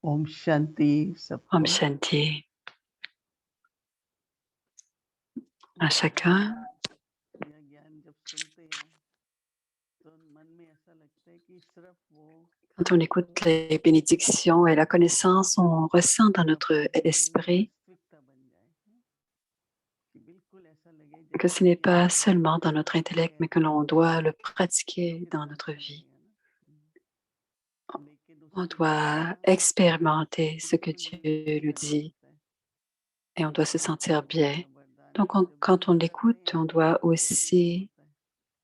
ओम शांति Om सबको। Shanti à chacun. यह ज्ञान जब सुनते हैं तो मन में ऐसा लगता है कि सिर्फ वो Quand on écoute les bénédictions et la connaissance, on ressent dans notre esprit वास्तविकता बन जाए कि बिल्कुल ऐसा लगे que जैसे ce n'est कि pas ये seulement dans notre intellect, mais que l'on doit le तो pratiquer dans कितना notre अच्छा vie. लगेगा ना लेकिन On उसमें doit ज्यादा expérimenter ce que बिल्कुल Dieu nous करना dit पड़ता है et on doit se sentir bien. यह वरदान Donc, को जब quand on ग्रहण करते l'écoute, on हैं doit तो जो अनुभव aussi होता है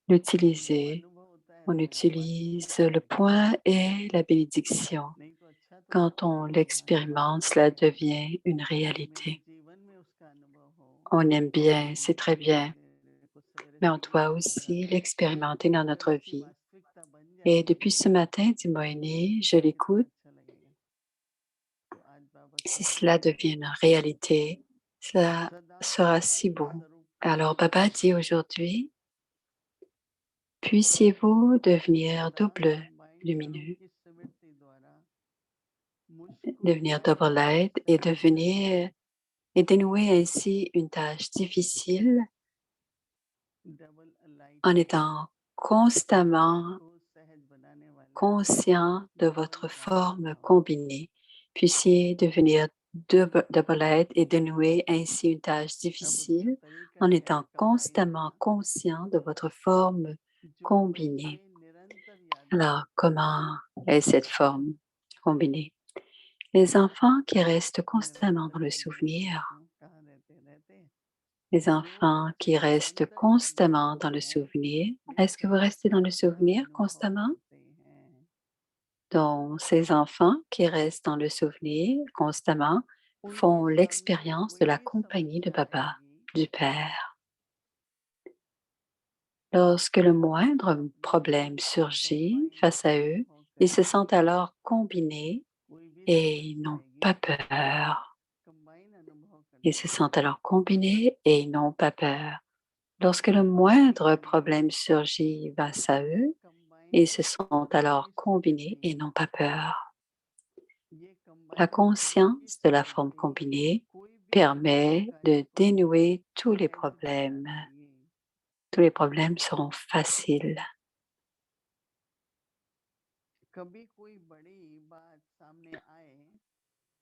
वो l'utiliser. अनुभव होता है On तो वास्तविकता utilise बन le जाता है। point et la bénédiction. नहीं तो अच्छा तो Quand लगता on है कि हाँ l'expérimente, वास्तविक cela में devient une मेरे réalité. जीवन में उसका अनुभव हो। On aime bien, c'est très जैसे bien, मेरे को सवेरे mais on सीखने doit को मिला aussi l'expérimenter dans अगर notre इसकी vie. वास्तविकता बन Et जाए depuis ce matin, dit Moïni, je तो कितना l'écoute. अच्छा लगेगा। तो आज बाबा Si कहते cela हैं devient une réalité, cela सदा sera si प्रकाश beau. स्वरूप Alors, Baba dit aujourd'hui, puissiez-vous devenir सदा double कंबाइंड स्वरूप lumineux, की स्मृति द्वारा मुझको devenir हर double light समय et सहज करते devenir et dénouer ainsi une tâche difficile double light en है étant हर constamment को सहज बनाने वाला conscient de double votre right forme बाबा। combinée. Puissiez devenir double light et dénouer ainsi une tâche अब उसका difficile तरीका en क्या है étant कंबाइंड constamment का conscient de votre forme जो combinée. मुझे निरंतर याद Alors, दिलाए। comment est cette forme combinée? Les enfants qui restent constamment dans निरंतर le याद दिलाए souvenir, हाँ, कहाँ रहते हैं les जो enfants qui मुझे restent निरंतर याद constamment dans दिलाते le हैं souvenir, वे est-ce que vous restez dans le सच्चित का souvenir अनुभव constamment? करते हैं। Donc, ces enfants qui restent dans le souvenir constamment उनके font सामने l'expérience de la वही compagnie de समस्या Baba, आएगी du Père. Lorsque le moindre problème तो surgit कंबाइंड face à eux, अनुभव ils se करेंगे। sentent alors combinés कोई भी et ils समस्या n'ont आएगी pas peur. कंबाइन अनुभव Ils करते se हैं sentent alors combinés et ils n'ont pas peur. Lorsque le combine moindre अनुभव problème करते हैं surgit face à eux, combine ils se sentent स्वरूप alors की combinés स्मृति et n'ont pas peur. ये La कंबाइन स्वरूप की conscience de la forme स्मृति combinée कोई भी मुश्किल permet de कार्य को dénouer tous les सहज बना problèmes. देगी। Tous les problèmes seront faciles. कभी कोई बड़ी बात सामने आए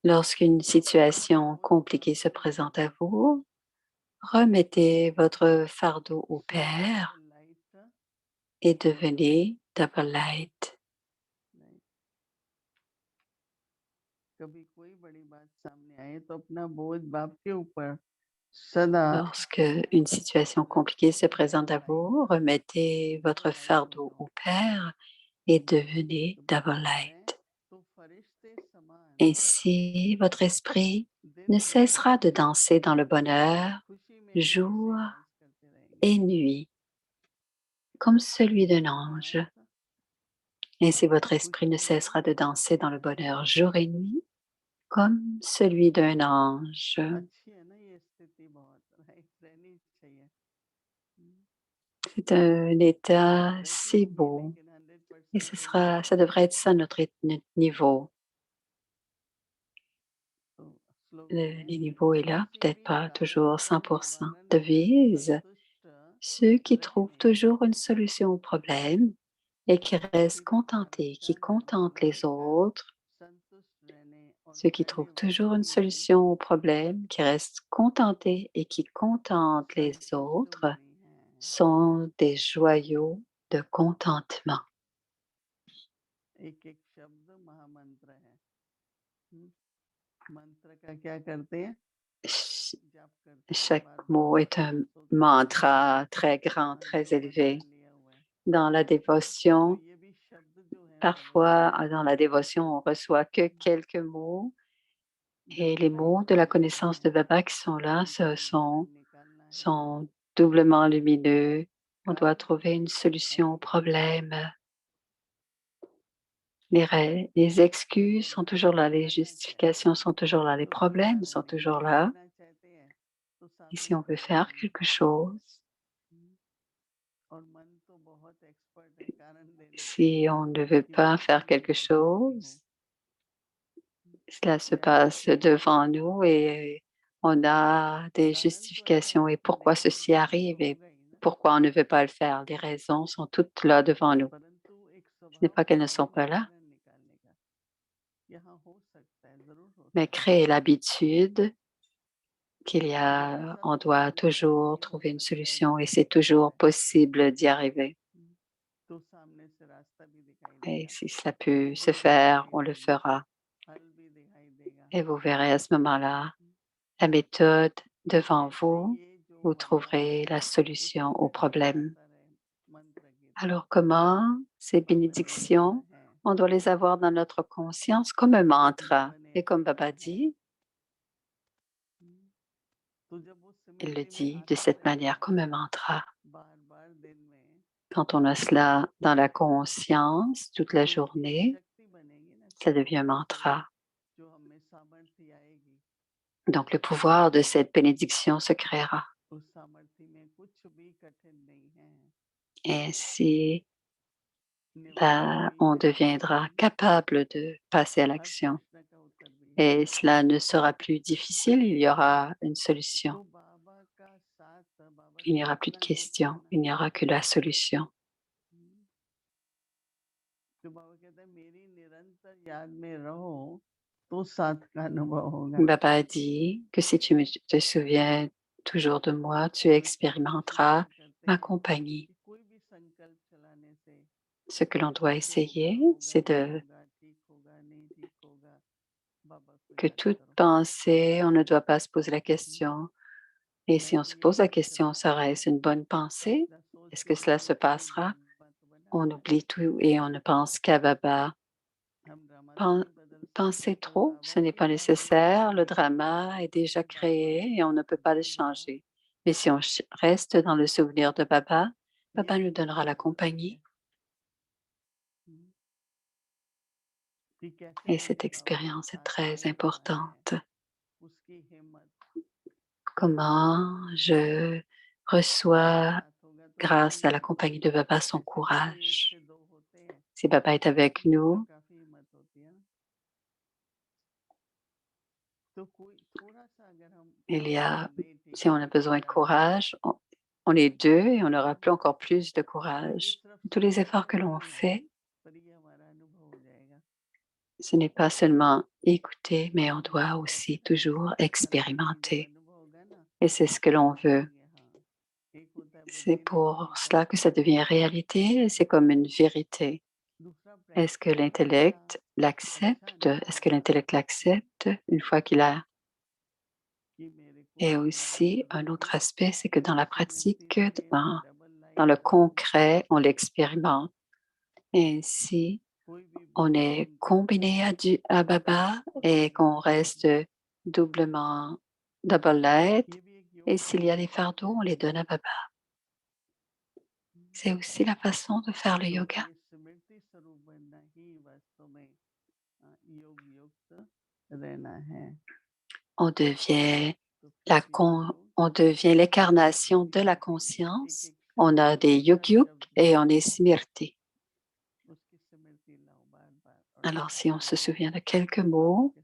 Lorsqu'une तो अपना situation बोझ compliquée se बाप को présente à vous, remettez votre fardeau au सदा Père double light et devenez double light. नहीं। कभी कोई बड़ी बात सामने आए तो अपना बोझ बाप के ऊपर सदा Lorsque une situation compliquée se रखिए présente double à light vous, remettez votre double light fardeau अनुभव au Père et devenez तो double बाबा कह रहे हैं light. तो फरिश्ते समान Ainsi, votre esprit दिन ne रात cessera de danser dans le bonheur खुशी में jour ऐसे डांस करते रहेंगे। et nuit, comme celui d'un दिन ange. रात Ainsi, votre esprit ne खुशी में cessera de danser dans le bonheur jour et nuit, comme celui d'un ange. अच्छी है ना ये स्थिति बहुत राइट रहनी चाहिए। C'est un état वैसे si होगी beau लेकिन et 100% तो नहीं ça होगी। devrait être ça notre niveau. तो स्लोगन Le है niveau est là, किसी peut-être भी pas कारण toujours का 100%. निवारण कर Devise, संतुष्ट ceux qui trouvent रहने toujours une solution au problème et qui restent किसी भी कारण contentés, qui का contentent निवारण les कर autres, संतुष्ट रहने और ceux qui रहने trouvent toujours वालों une की solution au problème, qui restent contentés et qui contentent les संतुष्ट autres, वाणी है। sont des joyaux de contentement. एक एक शब्द महामंत्र है। हम्म, मंत्र का क्या करते हैं Ch- जाप करते हैं Chaque बार बार mot est un सोते समय mantra très grand, जो très वरदान élevé. लिया हुआ है। Dans la तो dévotion, ये भी शब्द जो है parfois, वरदान dans la dévotion, on reçoit que quelques mots et les mots de la connaissance de Baba qui sont là sont doublement lumineux. On doit trouver une solution au problème. Les excuses sont toujours là, les justifications sont toujours là, les problèmes sont toujours là. Et si on veut faire quelque chose, और मन तो बहुत एक्सपर्ट है कारण दे देता है si on ne veut कि pas मैं faire ये quelque बहुत दुखी हूँ। chose, Cela se passe devant nous et on a des justifications et pourquoi ceci arrive et pourquoi on ne veut pas le faire. Les raisons sont toutes là devant nous. Ce n'est pas qu'elles ne sont pas là, mais créer l'habitude on doit toujours trouver une solution et c'est toujours possible d'y arriver. Et si cela peut se faire, on le fera. Et vous verrez à ce moment-là la méthode devant vous, vous trouverez la solution au problème. Alors comment ces bénédictions, on doit les avoir dans notre conscience comme un mantra. Et comme Baba dit, il le dit de cette manière comme un mantra. Quand on a cela dans la conscience toute la journée, ça devient un mantra. Donc le pouvoir de cette bénédiction se créera. Ainsi, on deviendra capable de passer à l'action. Et cela ne sera plus difficile, il y aura une solution. Il n'y aura plus de questions, il n'y aura que la solution. Baba a dit que si tu te souviens toujours de moi, tu expérimenteras ma compagnie. Ce que l'on doit essayer, c'est que toute pensée, on ne doit pas se poser la question. Et si on se pose la question, serait-ce une bonne pensée? Est-ce que cela se passera? On oublie tout et on ne pense qu'à Baba. Penser trop, ce n'est pas nécessaire. Le drama est déjà créé et on ne peut pas le changer. Mais si on reste dans le souvenir de Baba, Baba nous donnera la compagnie. Et cette expérience est très importante. Comment je reçois, grâce à la compagnie de Baba, son courage. Si Baba est avec nous, si on a besoin de courage, on est deux et on aura encore plus de courage. Tous les efforts que l'on fait, ce n'est pas seulement écouter, mais on doit aussi toujours expérimenter. Et c'est ce que l'on veut. C'est pour cela que ça devient réalité, c'est comme une vérité. Est-ce que l'intellect l'accepte? Est-ce que l'intellect l'accepte une fois qu'il a... Et aussi, un autre aspect, c'est que dans la pratique, dans le concret, on l'expérimente. Ainsi, on est combiné à Baba et qu'on reste doublement double light. Et s'il y a des fardeaux, on les donne à Baba. C'est aussi la façon de faire le yoga. On devient l'incarnation de la conscience. On a des yogyuk et on est smriti. Alors, si on se souvient de quelques mots,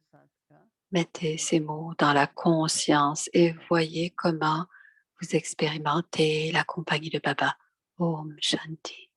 mettez ces mots dans la conscience et voyez comment vous expérimentez la compagnie de Baba. Om Shanti.